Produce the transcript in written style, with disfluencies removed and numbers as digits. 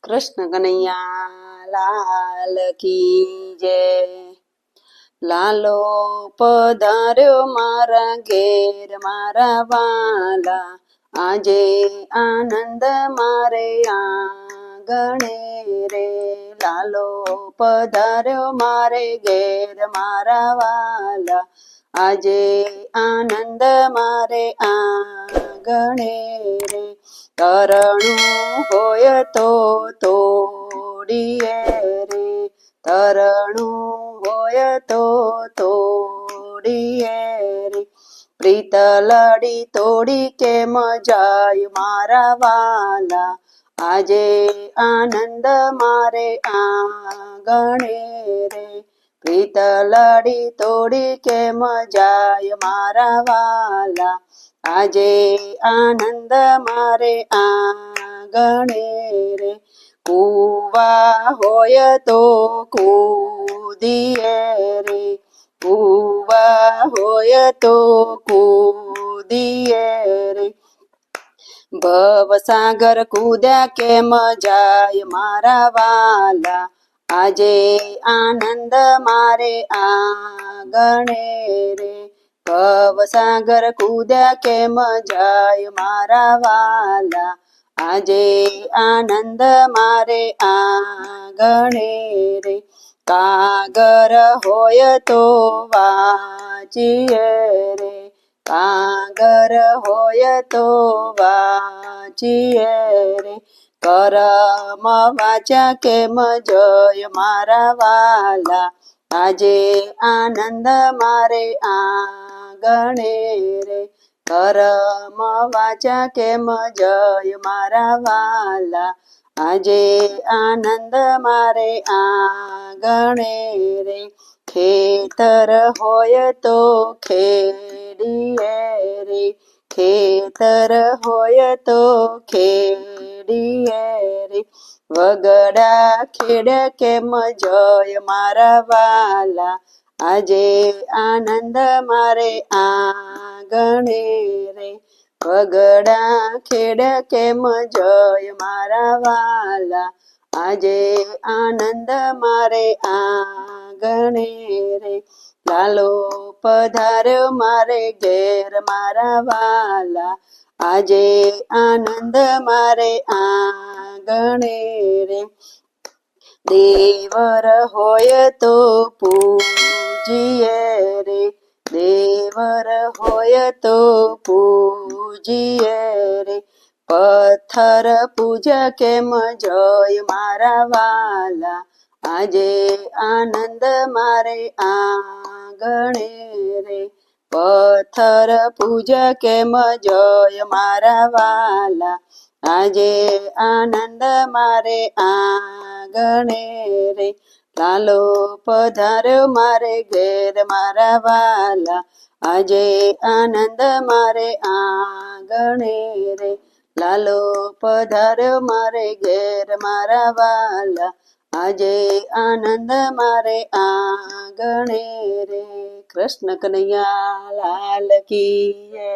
કૃષ્ણ કનૈયા લાલ કી જય। લાલો પધાર્યો મારા ઘેર મારા વાલા, આજે આનંદ મારે આંગણે રે। લાલો પધાર્યો મારે ઘેર મારા વાલા, આજે આનંદ મારે આંગણે રે। તરણું હોય તો તોડીએ રે, તરણું હોય તો તોડીએ રે। પ્રીતલડી તોડી કેમ જાય મારા વાલા, આજે આનંદ મારે આંગણે રે। પ્રીતલડી તોડી કેમ જાય મારા વાલા, આજે આનંદ મારે આંગણે રે। કૂવા હોય તો કૂદીએ રે, કૂવા હોય તો કૂદીએ રે। ભવસાગર કૂદ્યા કેમ જાય મારા વાલા, આજે આનંદ મારે આંગણે રે। ભવસાગર કૂદ્યા કેમ જાય મારા વાલા, આજે આનંદ મારે આંગણે રે। કાગર હોય તો વાંચીએ રે, કાગર હોય તો વાંચીએ રે। કરમ વાંચ્યા કેમ જય મારા વાલા, આજે આનંદ મારે આંગણે રે। કરમ વાંચ્યા કેમ જય મારા વાલા, આજે આનંદ મારે આંગણે રે। ખેતર હોય તો ખેડીએ રે, ખેતર હોય તો ખેડીએ રે। વગડા ખેડે કેમ જય મારા વાલા, આજે આનંદ મારે આંગણે રે। વગડા ખેડે કેમ જય મારા વાલા, આજે આનંદ મારે આંગણે રે। લાલો પધાર્યો મારે ઘેર મારા વાલા, આજે આનંદ મારે આંગણે રે। દેવર હોય તો પૂજીએ રે, દેવર હોય તો પૂજીએ રે। પથ્થર પૂજા કેમ જય મારા વાલા, આજે આનંદ મારે આંગણે રે। પથ્થર પૂજા કેમ જય મારા વાલા, આજે આનંદ મારે આંગણે રે। લાલો પધાર્યો મારે ઘેર મારા વાલા, આજે આનંદ મારે આંગણે રે। લાલો પધાર્યો મારે ઘેર મારા વાલા, આજે આનંદ મારે આંગણે રે। કૃષ્ણ કનૈયા લાલ કી જય।